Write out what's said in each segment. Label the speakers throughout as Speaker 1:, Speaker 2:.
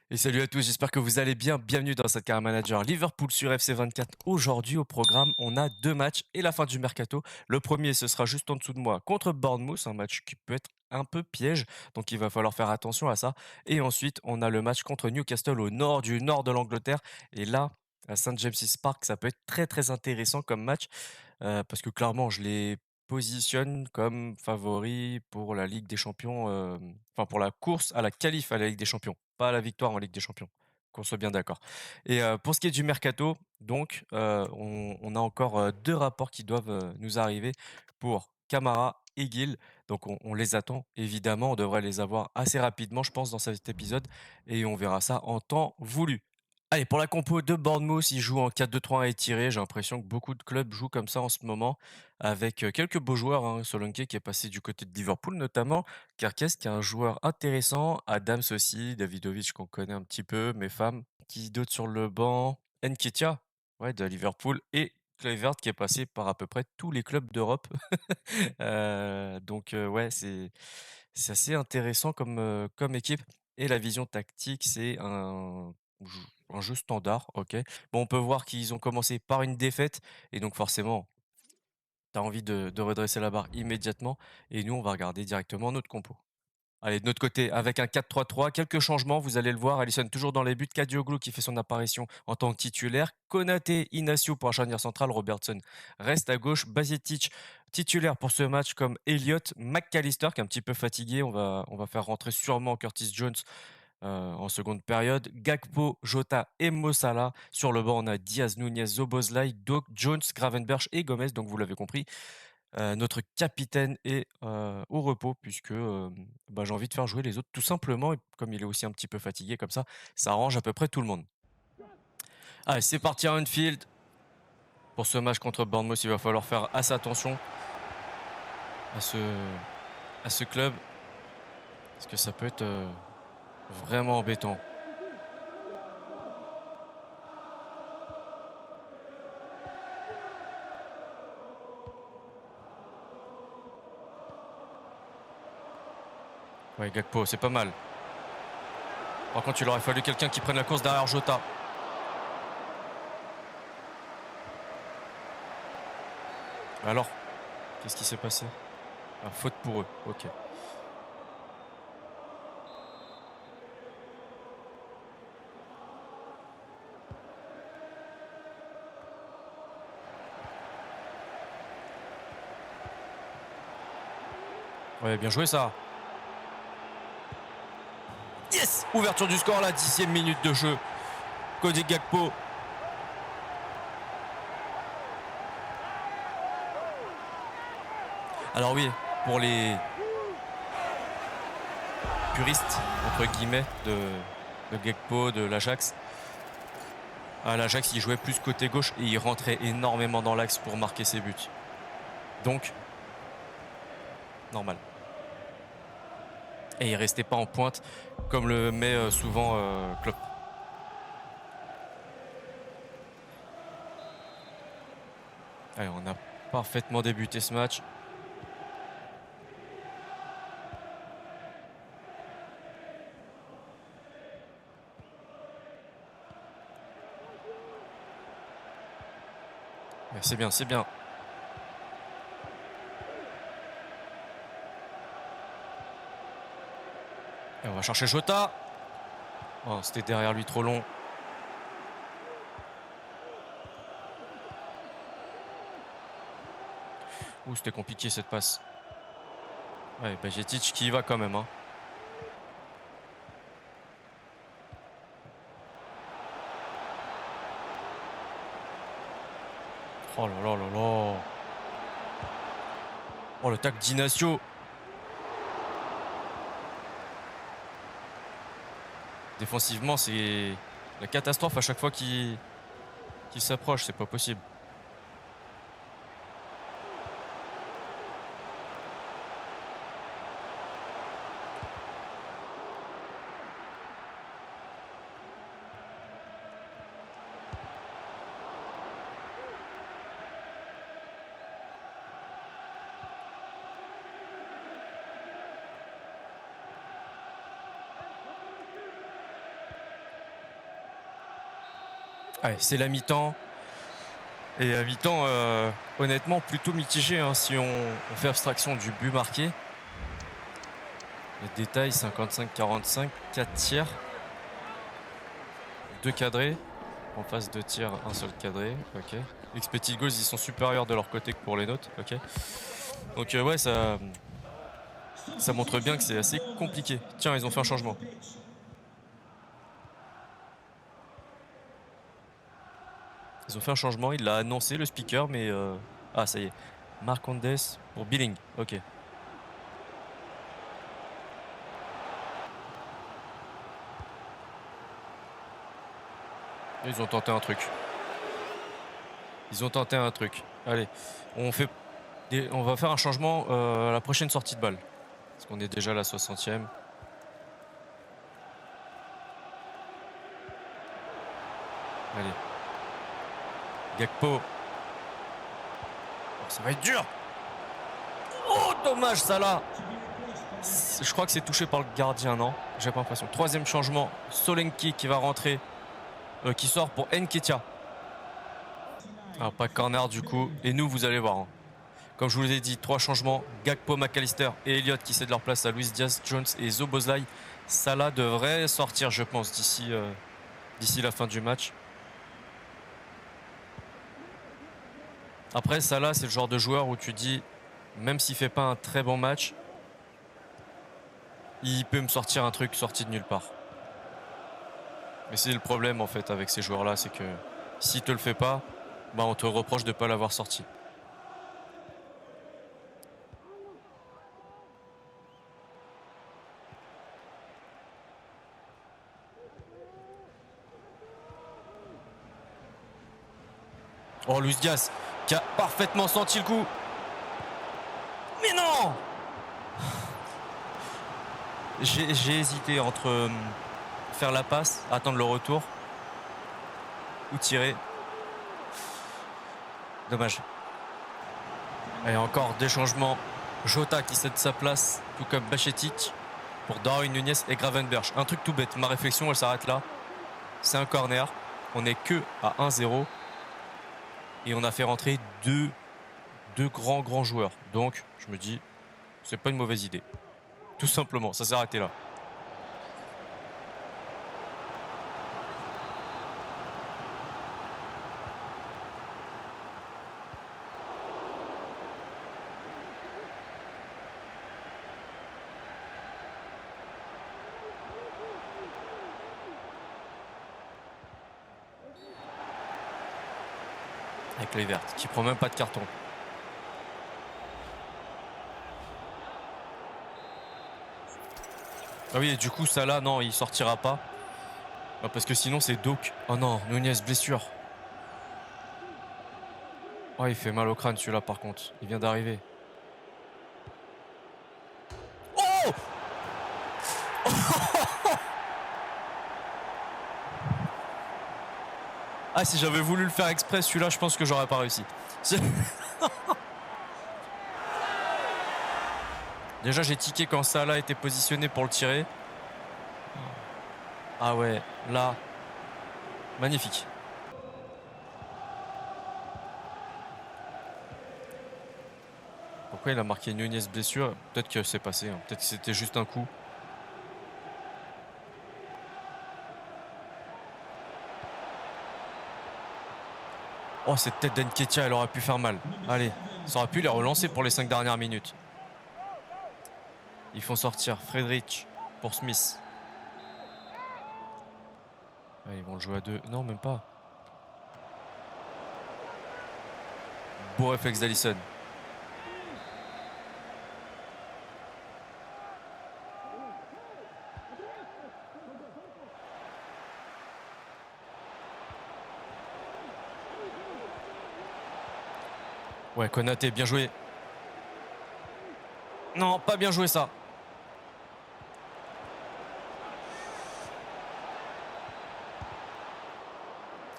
Speaker 1: Et salut à tous, j'espère que vous allez bien. Bienvenue dans cette Car Manager Liverpool sur FC24. Aujourd'hui, au programme, on a deux matchs et la fin du mercato. Le premier, ce sera juste en dessous de moi contre Bournemouth, un match qui peut être un peu piège, donc il va falloir faire attention à ça. Et ensuite, on a le match contre Newcastle au nord du nord de l'Angleterre. Et là, à St James's Park, ça peut être très très intéressant comme match parce que clairement, je les positionne comme favoris pour la Ligue des Champions, enfin pour la course à la qualif à la Ligue des Champions, pas à la victoire en Ligue des Champions, qu'on soit bien d'accord. Et pour ce qui est du mercato, donc on a encore 2 rapports qui doivent, nous arriver pour Camara et Gil. Donc on les attend évidemment, on devrait les avoir assez rapidement, je pense, dans cet épisode et on verra ça en temps voulu. Allez, pour la compo de Bournemouth, ils jouent en 4-2-3-1 étiré. J'ai l'impression que beaucoup de clubs jouent comme ça en ce moment, avec quelques beaux joueurs. Hein. Solanke qui est passé du côté de Liverpool notamment. Kerkez qui est un joueur intéressant. Adams aussi. Davidovic qu'on connaît un petit peu. Mes femmes. Qui d'autre sur le banc? Nketiah, ouais, de Liverpool. Et Kluivert qui est passé par à peu près tous les clubs d'Europe. Ouais, c'est assez intéressant comme équipe. Et la vision tactique, c'est un jeu standard, OK. Bon, on peut voir qu'ils ont commencé par une défaite et donc forcément, tu as envie de redresser la barre immédiatement et nous, on va regarder directement notre compo. Allez, de notre côté, avec un 4-3-3, quelques changements, vous allez le voir. Alisson toujours dans les buts. Kadioglu qui fait son apparition en tant que titulaire. Konaté, Inacio pour la charnière centrale. Robertson reste à gauche. Bazetic titulaire pour ce match comme Elliott. McAllister qui est un petit peu fatigué. On va faire rentrer sûrement Curtis Jones en seconde période. Gakpo, Jota et Mossala. Sur le banc, on a Diaz, Nunez, Zoboslai, Doc, Jones, Gravenberch et Gomez. Donc vous l'avez compris, notre capitaine est au repos puisque j'ai envie de faire jouer les autres tout simplement. Et comme il est aussi un petit peu fatigué comme ça arrange à peu près tout le monde. Allez, c'est parti à Anfield. Pour ce match contre Bournemouth, il va falloir faire assez attention à ce club parce que ça peut être vraiment embêtant. Ouais, Gakpo, c'est pas mal. Par contre, il aurait fallu quelqu'un qui prenne la course derrière Jota. Alors, qu'est-ce qui s'est passé? Ah, faute pour eux, ok. Ouais, bien joué ça. Yes! Ouverture du score, la 10e minute de jeu. Cody Gakpo. Alors oui, pour les puristes, entre guillemets, de Gakpo, de l'Ajax, l'Ajax, il jouait plus côté gauche et il rentrait énormément dans l'axe pour marquer ses buts. Donc, normal. Et il restait pas en pointe, comme le met souvent Klopp. Allez, on a parfaitement débuté ce match. Ouais, c'est bien, c'est bien. Et on va chercher Jota. Oh, c'était derrière lui trop long. Ouh, c'était compliqué cette passe. Ouais, Bajcetic qui y va quand même. Hein. Oh là là là là. Oh, le tac d'Inacio. Défensivement, c'est la catastrophe à chaque fois qu'il s'approche. C'est pas possible. Ouais, c'est la mi-temps. Et à mi-temps, honnêtement, plutôt mitigé hein, si on fait abstraction du but marqué. Les détails, 55-45, 4 tirs, 2 cadrés. En face, 2 tirs, un seul cadré. Ok. Expected goals, ils sont supérieurs de leur côté que pour les nôtres. Ok. Donc ouais, ça montre bien que c'est assez compliqué. Tiens, ils ont fait un changement. Ils ont fait un changement, il l'a annoncé le speaker, mais ah ça y est. Marcondes pour Billing. Ok. Ils ont tenté un truc. Ils ont tenté un truc. Allez, on va faire un changement à la prochaine sortie de balle. Parce qu'on est déjà à la 60e. Allez. Gakpo. Oh, ça va être dur. Oh, dommage, Salah. Je crois que c'est touché par le gardien, non? J'ai pas l'impression. Troisième changement. Solenki qui va rentrer. Qui sort pour Nketiah. Alors, pas corner du coup. Et nous, vous allez voir. Hein. Comme je vous l'ai dit, 3 changements. Gakpo, McAllister et Elliott qui cèdent leur place à Luis Diaz, Jones et Szoboszlai. Salah devrait sortir, je pense, d'ici la fin du match. Après, Salah, c'est le genre de joueur où tu dis, même s'il fait pas un très bon match, il peut me sortir un truc sorti de nulle part. Mais c'est le problème en fait avec ces joueurs-là, c'est que s'il te le fait pas, bah on te reproche de pas l'avoir sorti. Oh, Luis Diaz qui a parfaitement senti le coup. Mais non! J'ai hésité entre faire la passe, attendre le retour ou tirer. Dommage. Et encore des changements. Jota qui cède sa place, tout comme Bajcetic pour Darwin Nunez et Gravenberch. Un truc tout bête, ma réflexion elle s'arrête là. C'est un corner, on n'est que à 1-0 et on a fait rentrer deux grands joueurs. Donc je me dis, c'est pas une mauvaise idée. Tout simplement, ça s'est arrêté là. Avec les vertes, qui prend même pas de carton. Ah oui, et du coup, Salah, non, il sortira pas. Ah, parce que sinon, c'est Doak. Oh non, Nunez, blessure. Oh, il fait mal au crâne celui-là, par contre. Il vient d'arriver. Oh! Ah, si j'avais voulu le faire exprès, celui-là, je pense que j'aurais pas réussi. Déjà, j'ai tiqué quand Salah était positionné pour le tirer. Ah ouais, là, magnifique. Pourquoi il a marqué Nunez blessure? Peut-être que c'est passé, hein. Peut-être que c'était juste un coup. Oh, cette tête d'Nketiah, elle aurait pu faire mal. Allez, ça aurait pu les relancer pour les 5 dernières minutes. Ils font sortir Friedrich pour Smith. Ah, ils vont le jouer à 2. Non, même pas. Beau réflexe d'Alisson. Ouais, Konaté, bien joué. Non, pas bien joué ça.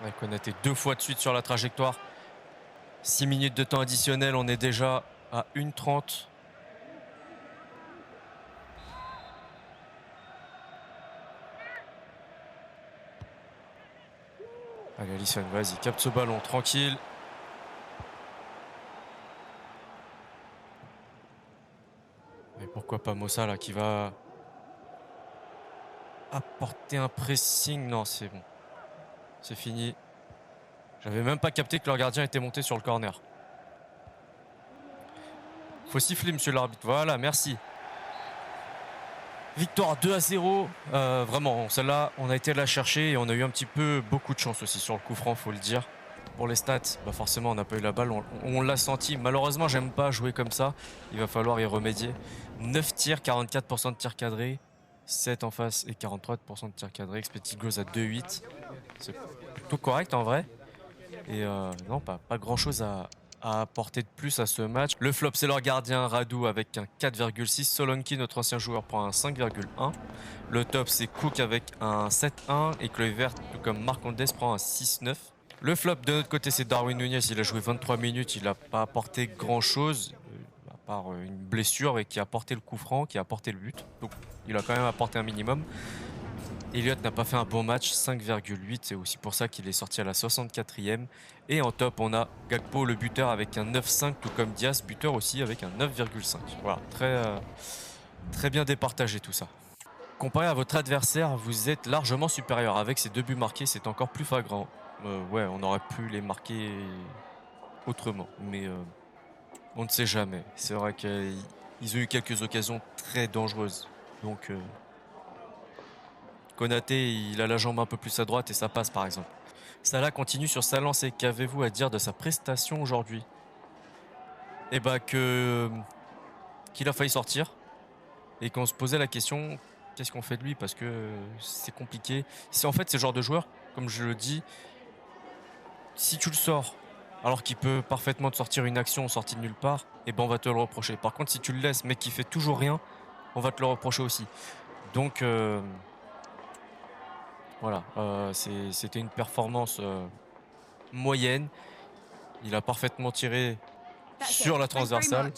Speaker 1: Ouais, Konaté 2 fois de suite sur la trajectoire. 6 minutes de temps additionnel, on est déjà à 1:30. Allez, Alisson, vas-y, capte ce ballon, tranquille. Et pourquoi pas Mossa, là, qui va apporter un pressing. Non, c'est bon. C'est fini. J'avais même pas capté que leur gardien était monté sur le corner. Faut siffler, monsieur l'arbitre. Voilà, merci. Victoire 2-0. Vraiment, celle-là, on a été la chercher et on a eu un petit peu beaucoup de chance aussi sur le coup franc, faut le dire. Pour les stats, bah forcément, on n'a pas eu la balle, on l'a senti. Malheureusement, j'aime pas jouer comme ça. Il va falloir y remédier. 9 tirs, 44% de tirs cadrés. 7 en face et 43% de tirs cadrés. Expected goals à 2,8. C'est plutôt correct en vrai. Et non, pas grand-chose à apporter de plus à ce match. Le flop, c'est leur gardien Radu avec un 4,6. Solanki, notre ancien joueur, prend un 5,1. Le top, c'est Cook avec un 7,1. Et Kluivert, tout comme Marcondes, prend un 6,9. Le flop de notre côté, c'est Darwin Nunez. Il a joué 23 minutes, il n'a pas apporté grand-chose, à part une blessure, et qui a apporté le coup franc, qui a apporté le but. Donc il a quand même apporté un minimum. Elliott n'a pas fait un bon match, 5,8. C'est aussi pour ça qu'il est sorti à la 64e. Et en top, on a Gakpo, le buteur, avec un 9,5, tout comme Diaz, buteur aussi, avec un 9,5. Voilà, très bien départagé tout ça. Comparé à votre adversaire, vous êtes largement supérieur. Avec ces 2 buts marqués, c'est encore plus flagrant. Ouais, on aurait pu les marquer autrement, mais on ne sait jamais. C'est vrai qu'ils ont eu quelques occasions très dangereuses. Donc, Konaté, il a la jambe un peu plus à droite et ça passe, par exemple. Salah continue sur sa lancée. Qu'avez-vous à dire de sa prestation aujourd'hui? Eh bah qu'il a failli sortir et qu'on se posait la question, qu'est-ce qu'on fait de lui? Parce que c'est compliqué. En fait, c'est le genre de joueur, comme je le dis, si tu le sors alors qu'il peut parfaitement te sortir une action sortie de nulle part, eh ben on va te le reprocher. Par contre, si tu le laisses mais qu'il fait toujours rien, on va te le reprocher aussi. Donc voilà, c'était une performance moyenne. Il a parfaitement tiré sur la transversale.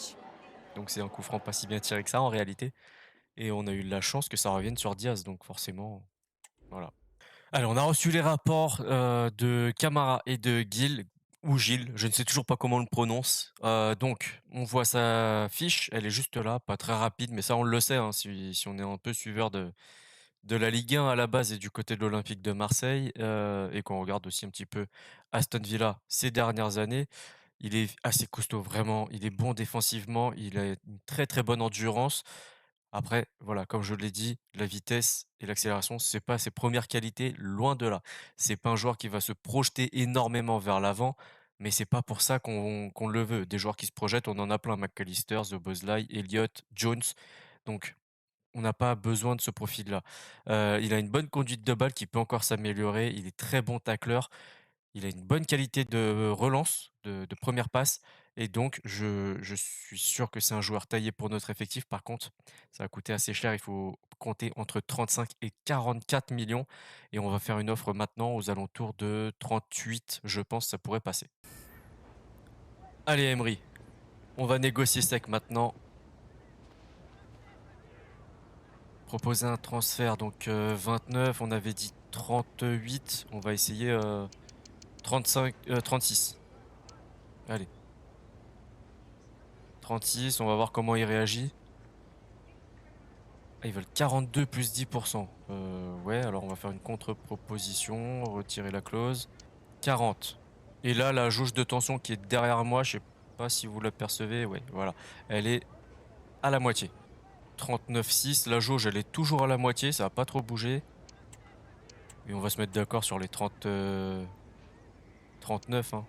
Speaker 1: Donc c'est un coup franc pas si bien tiré que ça en réalité. Et on a eu la chance que ça revienne sur Diaz. Donc forcément, voilà. Allez, on a reçu les rapports de Camara et de Gil, ou Gilles, je ne sais toujours pas comment on le prononce. Donc, on voit sa fiche, elle est juste là, pas très rapide, mais ça on le sait, hein, si on est un peu suiveur de la Ligue 1 à la base et du côté de l'Olympique de Marseille, et qu'on regarde aussi un petit peu Aston Villa ces dernières années. Il est assez costaud, vraiment. Il est bon défensivement, il a une très très bonne endurance. Après, voilà, comme je l'ai dit, la vitesse et l'accélération, c'est pas ses premières qualités, loin de là. C'est pas un joueur qui va se projeter énormément vers l'avant, mais c'est pas pour ça qu'on le veut. Des joueurs qui se projettent, on en a plein, McAllister, Szoboszlai, Elliott, Jones. Donc, on n'a pas besoin de ce profil-là. Il a une bonne conduite de balle qui peut encore s'améliorer. Il est très bon tacleur. Il a une bonne qualité de relance, de première passe. Et donc, je suis sûr que c'est un joueur taillé pour notre effectif. Par contre, ça va coûter assez cher. Il faut compter entre 35 et 44 millions. Et on va faire une offre maintenant aux alentours de 38. Je pense que ça pourrait passer. Allez, Emery, on va négocier sec maintenant. Proposer un transfert. Donc, 29, on avait dit 38. On va essayer 35, 36. Allez. 36, on va voir comment il réagit. Ah, ils veulent 42 plus 10%. Ouais, alors on va faire une contre-proposition, retirer la clause. 40. Et là, la jauge de tension qui est derrière moi, je sais pas si vous l'apercevez, ouais, voilà. Elle est à la moitié. 39,6, la jauge, elle est toujours à la moitié, ça va pas trop bouger. Et on va se mettre d'accord sur les 30, 39, hein.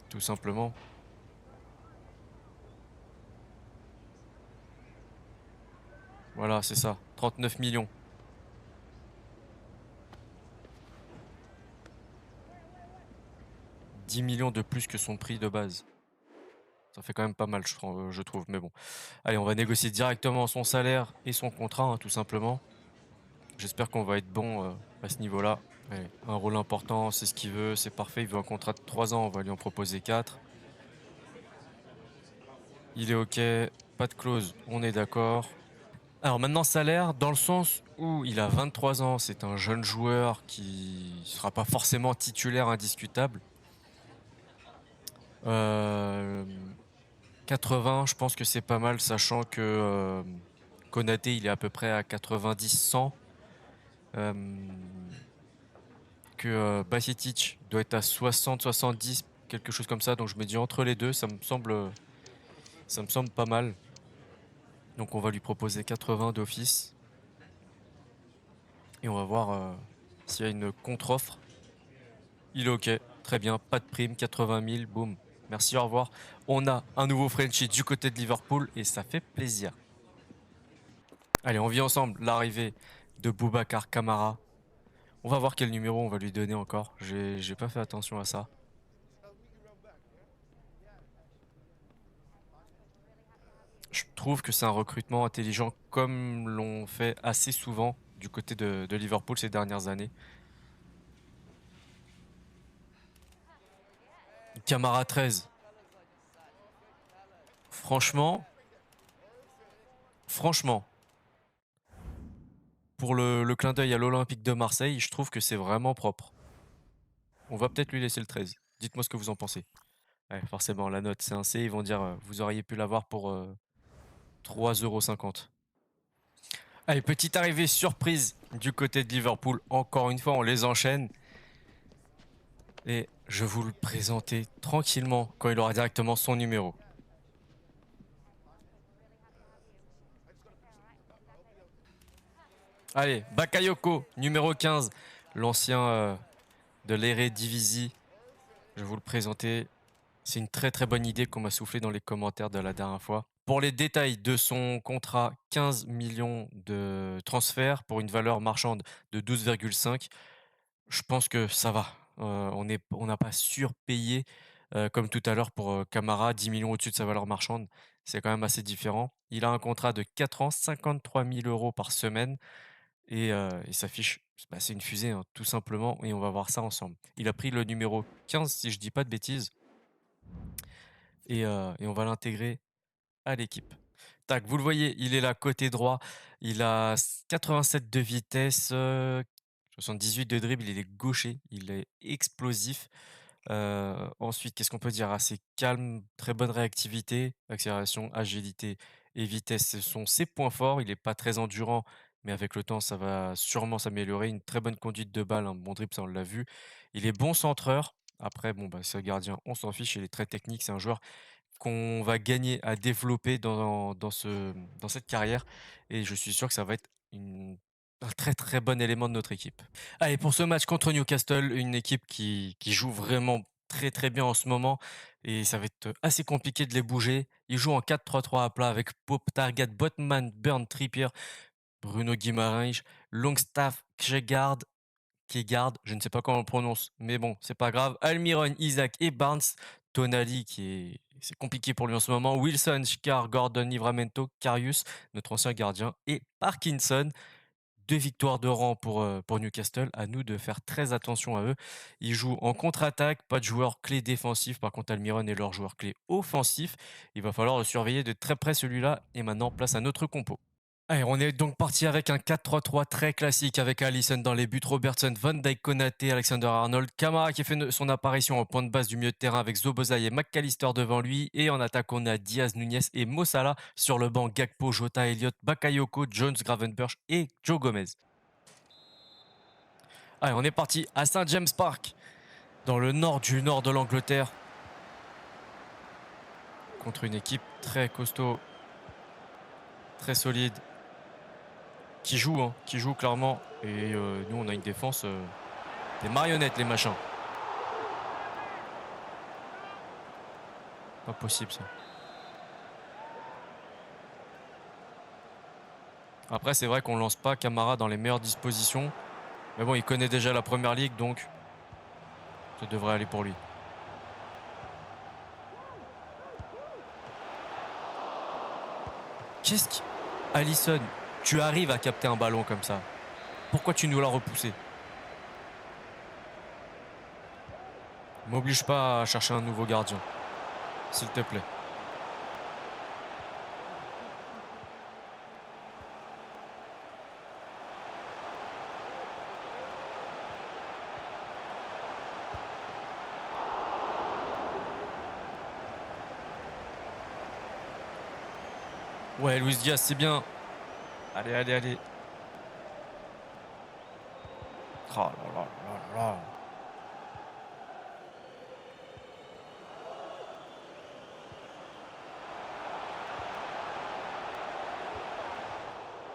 Speaker 1: Tout simplement. Voilà, c'est ça. 39 millions. 10 millions de plus que son prix de base. Ça fait quand même pas mal, je trouve. Mais bon. Allez, on va négocier directement son salaire et son contrat, hein, tout simplement. J'espère qu'on va être bon à ce niveau-là. Allez, un rôle important, c'est ce qu'il veut, c'est parfait. Il veut un contrat de 3 ans, on va lui en proposer 4. Il est OK, pas de clause, on est d'accord. Alors maintenant, salaire, dans le sens Ouh, il a 23 ans, c'est un jeune joueur qui sera pas forcément titulaire indiscutable. 80, je pense que c'est pas mal, sachant que Konaté, il est à peu près à 90-100. Que Bajcetic doit être à 60-70, quelque chose comme ça. Donc je me dis entre les deux, ça me semble pas mal. Donc on va lui proposer 80 d'office. Et on va voir s'il y a une contre-offre. Il est OK, très bien, pas de prime, 80 000, boum. Merci, au revoir. On a un nouveau Frenchie du côté de Liverpool et ça fait plaisir. Allez, on vit ensemble l'arrivée de Boubacar Kamara. On va voir quel numéro on va lui donner encore. J'ai pas fait attention à ça. Je trouve que c'est un recrutement intelligent comme l'ont fait assez souvent du côté de Liverpool ces dernières années. Camara 13. Franchement, franchement, pour le clin d'œil à l'Olympique de Marseille, je trouve que c'est vraiment propre. On va peut-être lui laisser le 13. Dites-moi ce que vous en pensez. Ouais, forcément, la note c'est un C, ils vont dire vous auriez pu l'avoir pour 3,50 €. Allez, petite arrivée surprise du côté de Liverpool. Encore une fois, on les enchaîne. Et je vais vous le présenter tranquillement quand il aura directement son numéro. Allez, Bakayoko, numéro 15, l'ancien de l'Eredivisie. Je vais vous le présenter. C'est une très très bonne idée qu'on m'a soufflé dans les commentaires de la dernière fois. Pour les détails de son contrat, 15 millions de transferts pour une valeur marchande de 12,5. Je pense que ça va. On n'a pas surpayé comme tout à l'heure pour Camara, 10 millions au-dessus de sa valeur marchande. C'est quand même assez différent. Il a un contrat de 4 ans, 53 000 € par semaine. Et il s'affiche, bah, c'est une fusée, hein, tout simplement. Et on va voir ça ensemble. Il a pris le numéro 15, si je dis pas de bêtises. Et on va l'intégrer à l'équipe. Tac, vous le voyez, il est là côté droit. Il a 87 de vitesse, 78 de dribble. Il est gaucher, il est explosif. Ensuite, qu'est-ce qu'on peut dire? Assez calme, très bonne réactivité, accélération, agilité et vitesse, ce sont ses points forts. Il est pas très endurant, mais avec le temps, ça va sûrement s'améliorer. Une très bonne conduite de balle, un bon dribble, ça on l'a vu. Il est bon centreur. Après, bon, bah, c'est un gardien, on s'en fiche, il est très technique. C'est un joueur qu'on va gagner à développer dans cette carrière et je suis sûr que ça va être un très très bon élément de notre équipe. Allez, pour ce match contre Newcastle, une équipe qui joue vraiment très très bien en ce moment et ça va être assez compliqué de les bouger. Ils jouent en 4-3-3 à plat avec Pope, Target, Botman, Burn, Trippier, Bruno Guimaraes, Longstaff, Kjegard, je ne sais pas comment on le prononce, mais bon, c'est pas grave. Almiron, Isaac et Barnes. Tonali, c'est compliqué pour lui en ce moment. Wilson, Shkar, Gordon, Livramento, Karius, notre ancien gardien, et Parkinson. 2 victoires de rang pour Newcastle. À nous de faire très attention à eux. Ils jouent en contre-attaque, pas de joueurs clés défensifs. Par contre, Almiron est leur joueur clé offensif. Il va falloir le surveiller de très près celui-là. Et maintenant, place à notre compo. Allez, on est donc parti avec un 4-3-3 très classique avec Alisson dans les buts, Robertson, Van Dijk, Konaté, Alexander-Arnold, Kamara qui fait son apparition en point de base du milieu de terrain avec Szoboszlai et McAllister devant lui. Et en attaque, on a Diaz, Nunez et Mossala. Sur le banc, Gakpo, Jota, Elliott, Bakayoko, Jones, Gravenberch et Joe Gomez. Allez, on est parti à St. James Park, dans le nord du nord de l'Angleterre, contre une équipe très costaud, très solide, qui joue clairement. Et nous, on a une défense des marionnettes, les machins. Pas possible, ça. Après, c'est vrai qu'on lance pas Camara dans les meilleures dispositions. Mais bon, il connaît déjà la première ligue, donc ça devrait aller pour lui. Qu'est-ce qui... Alisson, tu arrives à capter un ballon comme ça. Pourquoi tu nous l'as repoussé? M'oblige pas à chercher un nouveau gardien, s'il te plaît. Ouais, Luis Diaz, c'est bien. Allez, allez, allez. Oh là là là là.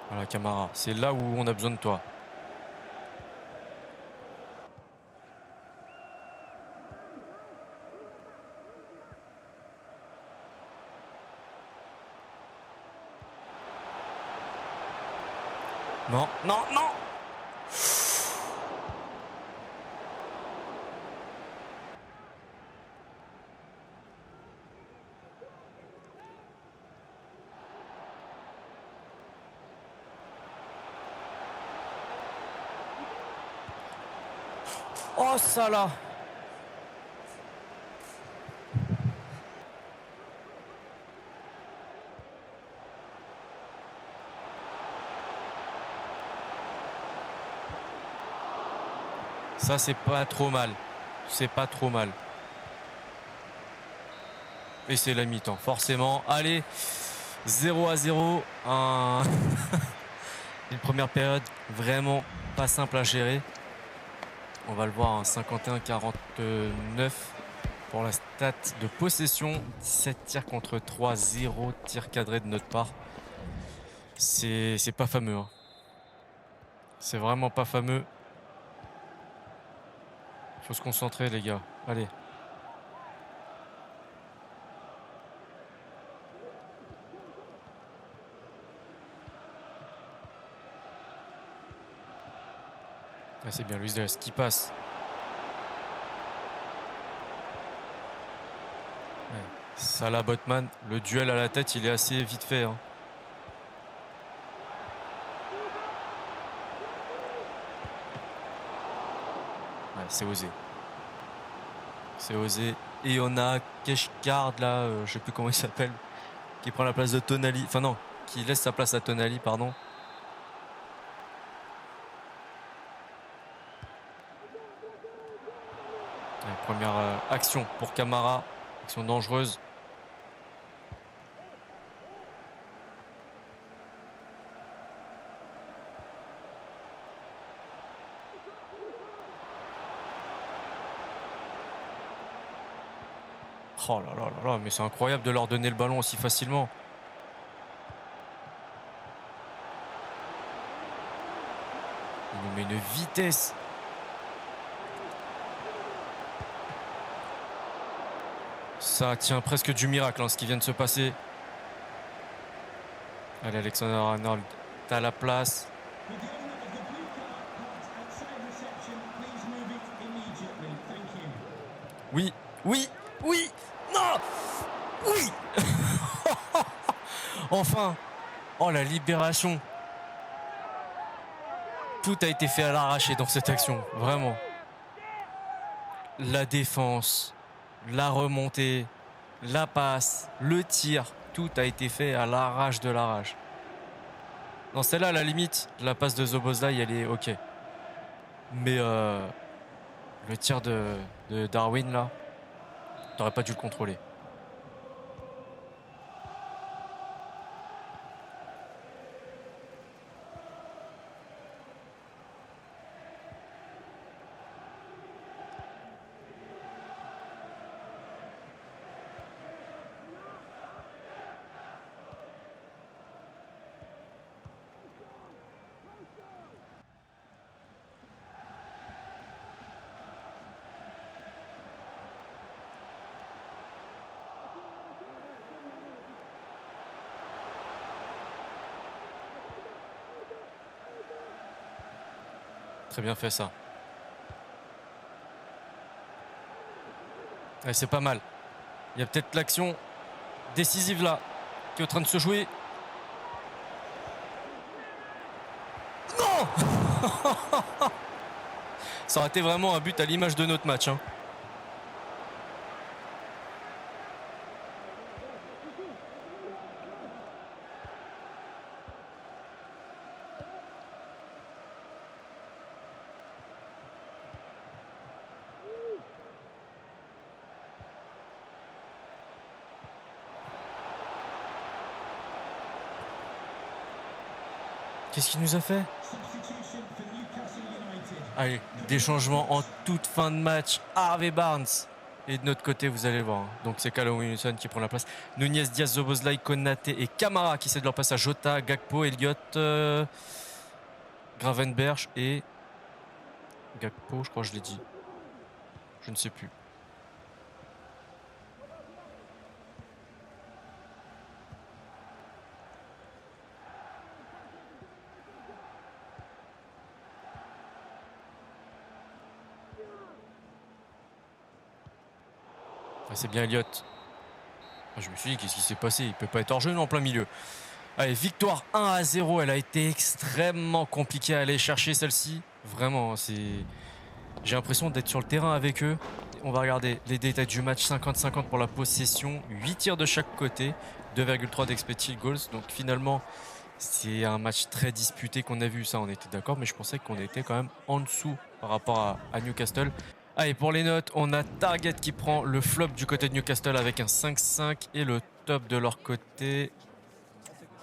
Speaker 1: Voilà, Camara, c'est là où on a besoin de toi. Non, non, non. Oh, ça là. Ça, c'est pas trop mal. C'est pas trop mal. Et c'est la mi-temps, forcément. Allez, 0-0. Une première période vraiment pas simple à gérer. On va le voir, 51-49 pour la stat de possession. 17 tirs contre 3, 0 tir cadré de notre part. C'est pas fameux. Hein. C'est vraiment pas fameux. Faut se concentrer, les gars. Allez. Ah, c'est bien Luis Diaz qui passe. Ouais. Salah Botman, le duel à la tête, il est assez vite fait. Hein. Ouais, c'est osé. C'est osé. Et on a Keshkard là, je sais plus comment il s'appelle, qui prend la place de Tonali. Enfin non, qui laisse sa place à Tonali, pardon. Ouais, première action pour Camara. Action dangereuse. Oh là là là là, mais c'est incroyable de leur donner le ballon aussi facilement. Il nous met une vitesse. Ça tient presque du miracle, hein, ce qui vient de se passer. Allez, Alexander-Arnold, t'as la place. Oui, oui, oui, non, oui. Enfin, oh la libération. Tout a été fait à l'arraché dans cette action, vraiment. La défense, la remontée, la passe, le tir, tout a été fait à l'arrache de l'arrache. Dans celle-là, à la limite, la passe de Szoboszlai, elle est ok. Mais le tir de Darwin, là, t'aurais pas dû le contrôler. Très bien fait ça. Ouais, c'est pas mal. Il y a peut-être l'action décisive là qui est en train de se jouer. Non. Ça aurait été vraiment un but à l'image de notre match. Hein. Qu'est-ce qu'il nous a fait? Allez, des changements en toute fin de match. Harvey Barnes. Et de notre côté, vous allez voir. Donc c'est Callum Wilson qui prend la place. Nunez, Diaz, Szoboszlai, Konaté et Camara qui cèdent leur place à Jota, Gakpo, Elliott, Gravenberch et Gakpo, je crois que je l'ai dit. Je ne sais plus. Ah, c'est bien Elliott. Ah, je me suis dit, qu'est-ce qui s'est passé? Il peut pas être hors jeu en plein milieu. Allez, victoire 1-0. Elle a été extrêmement compliquée à aller chercher celle-ci. Vraiment, j'ai l'impression d'être sur le terrain avec eux. On va regarder les détails du match. 50-50 pour la possession. 8 tirs de chaque côté. 2,3 d'expected goals. Donc finalement, c'est un match très disputé qu'on a vu. Ça, on était d'accord. Mais je pensais qu'on était quand même en dessous par rapport à Newcastle. Allez, pour les notes, on a Target qui prend le flop du côté de Newcastle avec un 5-5. Et le top de leur côté,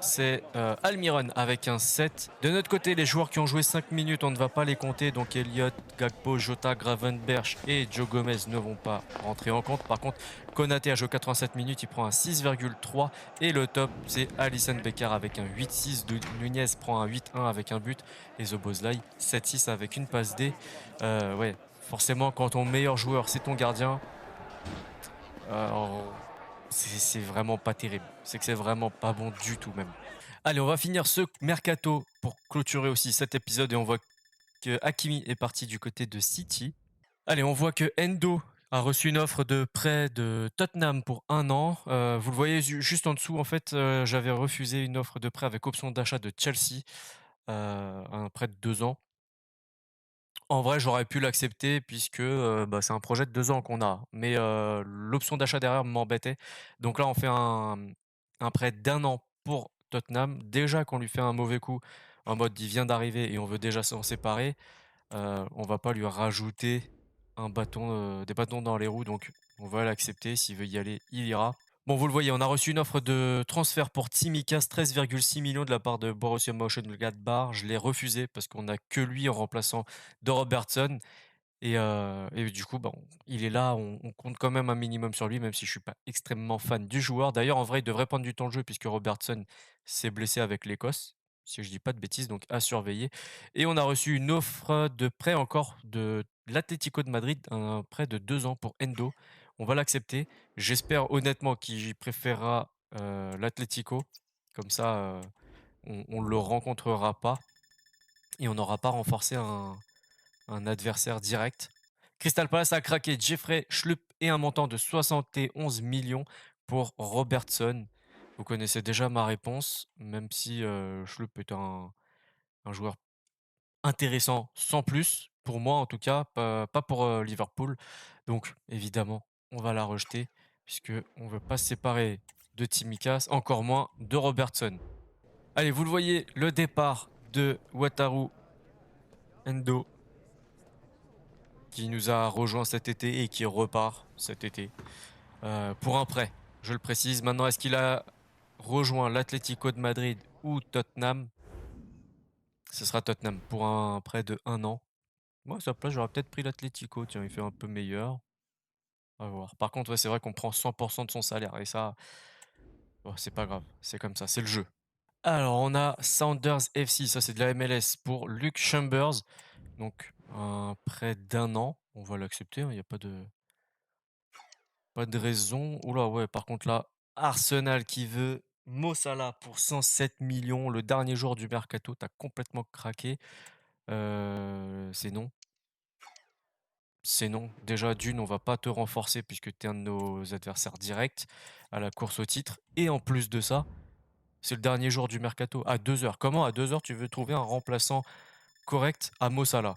Speaker 1: c'est Almiron avec un 7. De notre côté, les joueurs qui ont joué 5 minutes, on ne va pas les compter. Donc Elliott, Gakpo, Jota, Gravenberch et Joe Gomez ne vont pas rentrer en compte. Par contre, Konaté a joué 87 minutes, il prend un 6,3. Et le top, c'est Alisson Becker avec un 8,6. Nunez prend un 8,1 avec un but. Et Szoboszlai 7,6 avec une passe D. Ouais, forcément, quand ton meilleur joueur, c'est ton gardien, c'est vraiment pas terrible. C'est que c'est vraiment pas bon du tout même. Allez, on va finir ce mercato pour clôturer aussi cet épisode et on voit que Hakimi est parti du côté de City. Allez, on voit que Endo a reçu une offre de prêt de Tottenham pour 1 an. Vous le voyez juste en dessous, en fait, j'avais refusé une offre de prêt avec option d'achat de Chelsea, un prêt de 2 ans. En vrai, j'aurais pu l'accepter puisque, bah, c'est un projet de 2 ans qu'on a. Mais, l'option d'achat derrière m'embêtait. Donc là, on fait un prêt d'1 an pour Tottenham. Déjà qu'on lui fait un mauvais coup, en mode il vient d'arriver et on veut déjà s'en séparer, on va pas lui rajouter des bâtons dans les roues, donc on va l'accepter. S'il veut y aller, il ira. Bon, vous le voyez, on a reçu une offre de transfert pour Tsimikas, 13,6 millions de la part de Borussia Mönchengladbach. Je l'ai refusé parce qu'on n'a que lui en remplaçant de Robertson. Et du coup, bah, il est là, on compte quand même un minimum sur lui, même si je suis pas extrêmement fan du joueur. D'ailleurs, en vrai, il devrait prendre du temps de jeu puisque Robertson s'est blessé avec l'Écosse, si je dis pas de bêtises, donc à surveiller. Et on a reçu une offre de prêt encore de l'Atlético de Madrid, un prêt de 2 ans pour Endo. On va l'accepter. J'espère honnêtement qu'il préférera l'Atlético. Comme ça, on le rencontrera pas et on n'aura pas renforcé un adversaire direct. Crystal Palace a craqué Jeffrey Schlupp et un montant de 71 millions pour Robertson. Vous connaissez déjà ma réponse, même si Schlupp est un joueur intéressant sans plus, pour moi en tout cas, pas pour Liverpool. Donc évidemment, on va la rejeter, puisque on ne veut pas se séparer de Tsimikas, encore moins de Robertson. Allez, vous le voyez, le départ de Wataru Endo qui nous a rejoint cet été et qui repart cet été pour un prêt. Je le précise. Maintenant, est-ce qu'il a rejoint l'Atlético de Madrid ou Tottenham? Ce sera Tottenham pour un prêt de 1 an. Moi, à sa place, j'aurais peut-être pris l'Atlético. Tiens, il fait un peu meilleur. On va voir. Par contre, ouais, c'est vrai qu'on prend 100% de son salaire. Et ça, oh, c'est pas grave. C'est comme ça. C'est le jeu. Alors, on a Sounders FC. Ça, c'est de la MLS pour Luke Chambers. Donc, un prêt d'1 an. On va l'accepter. Il n'y a pas de raison. Oula, ouais, par contre là, Arsenal qui veut Mo Salah pour 107 millions le dernier jour du mercato. T'as complètement craqué. C'est non. C'est non. Déjà, d'une, on va pas te renforcer puisque tu es un de nos adversaires directs à la course au titre. Et en plus de ça, c'est le dernier jour du mercato. À 2 heures. Comment à 2 heures tu veux trouver un remplaçant correct à Mo Salah?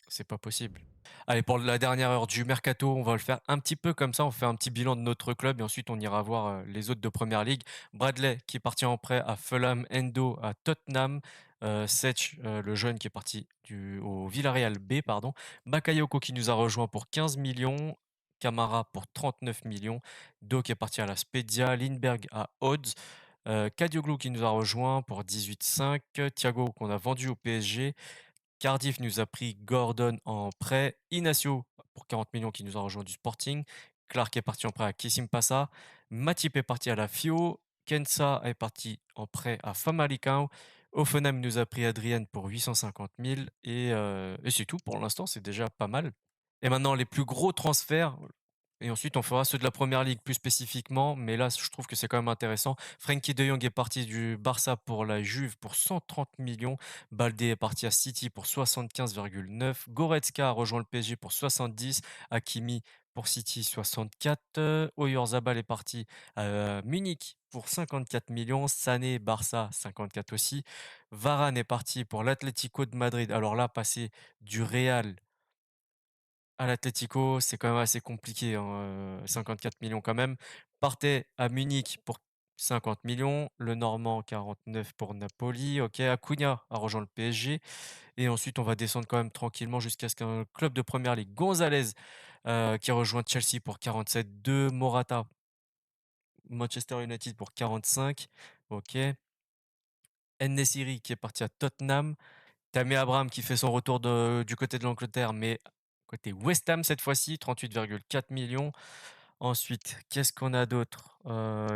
Speaker 1: C'est pas possible. Allez, pour la dernière heure du mercato, on va le faire un petit peu comme ça. On fait un petit bilan de notre club et ensuite on ira voir les autres de Première Ligue. Bradley qui est parti en prêt à Fulham, Endo à Tottenham, Sech, le jeune qui est parti au Villarreal B, pardon. Bakayoko qui nous a rejoint pour 15 millions. Camara pour 39 millions. Do qui est parti à la Spedia. Lindbergh à Odds. Kadioglu qui nous a rejoint pour 18,5. Thiago qu'on a vendu au PSG. Cardiff nous a pris Gordon en prêt. Inacio pour 40 millions qui nous a rejoint du Sporting. Clark est parti en prêt à Kisimpasa. Matip est parti à la Fio. Kensa est parti en prêt à Famalicão. Offenham nous a pris Adrien pour 850 000. Et c'est tout pour l'instant, c'est déjà pas mal. Et maintenant, les plus gros transferts, et ensuite on fera ceux de la première ligue plus spécifiquement, mais là je trouve que c'est quand même intéressant. Frenkie de Jong est parti du Barça pour la Juve pour 130 millions. Baldé est parti à City pour 75,9. Goretzka a rejoint le PSG pour 70. Hakimi pour City 64. Oyarzabal est parti à Munich pour 54 millions. Sané, Barça 54 aussi. Varane est parti pour l'Atlético de Madrid. Alors là, passer du Real à l'Atlético, c'est quand même assez compliqué, hein, 54 millions quand même. Partey à Munich pour 50 millions, le Normand 49 pour Napoli, OK. Acuna a rejoint le PSG et ensuite on va descendre quand même tranquillement jusqu'à ce qu'un club de première ligue, Gonzalez, qui a rejoint Chelsea pour 47, 2 Morata, Manchester United pour 45, OK. En-Nesyri qui est parti à Tottenham. Tammy Abraham qui fait son retour du côté de l'Angleterre, mais côté West Ham cette fois-ci, 38,4 millions. Ensuite, qu'est-ce qu'on a d'autre?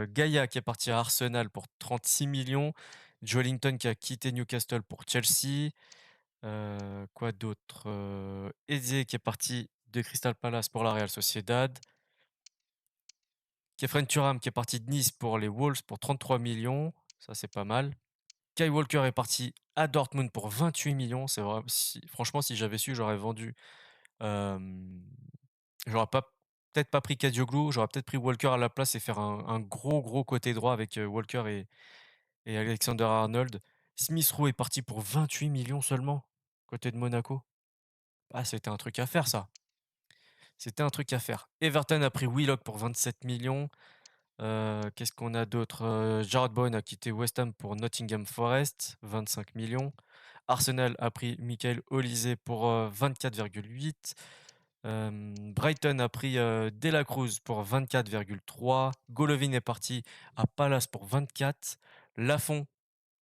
Speaker 1: Gaïa qui est parti à Arsenal pour 36 millions. Joelinton qui a quitté Newcastle pour Chelsea. Quoi d'autre? Eze qui est parti de Crystal Palace pour la Real Sociedad. Kefren Turam qui est parti de Nice pour les Wolves pour 33 millions. Ça, c'est pas mal. Kai Walker est parti à Dortmund pour 28 millions. C'est vrai, franchement, si j'avais su, j'aurais vendu. J'aurais pas, peut-être pas pris Kadioglu, j'aurais peut-être pris Walker à la place et faire un gros côté droit avec Walker et Alexander Arnold. Smith Rowe est parti pour 28 millions seulement, côté de Monaco. Ah, c'était un truc à faire, ça. C'était un truc à faire. Everton a pris Willock pour 27 millions. Qu'est-ce qu'on a d'autre? Jarrod Bowen a quitté West Ham pour Nottingham Forest, 25 millions. Arsenal a pris Michael Olise pour 24,8. Brighton a pris De La Cruz pour 24,3. Golovin est parti à Palace pour 24. Lafont,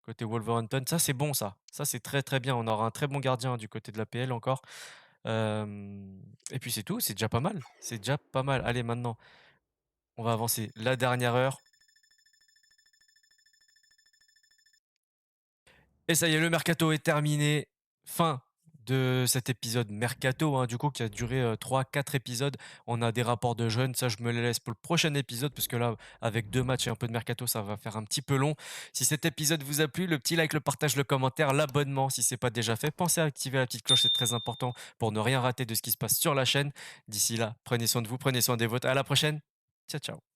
Speaker 1: côté Wolverhampton, ça c'est bon ça. Ça c'est très très bien. On aura un très bon gardien du côté de la PL encore. Et puis c'est tout, c'est déjà pas mal. C'est déjà pas mal. Allez, maintenant, on va avancer la dernière heure. Et ça y est, le mercato est terminé. Fin de cet épisode mercato, hein, du coup, qui a duré 3-4 épisodes. On a des rapports de jeunes, ça je me les laisse pour le prochain épisode, parce que là, avec 2 matchs et un peu de mercato, ça va faire un petit peu long. Si cet épisode vous a plu, le petit like, le partage, le commentaire, l'abonnement, si c'est pas déjà fait. Pensez à activer la petite cloche, c'est très important pour ne rien rater de ce qui se passe sur la chaîne. D'ici là, prenez soin de vous, prenez soin des vôtres. À la prochaine. Ciao, ciao.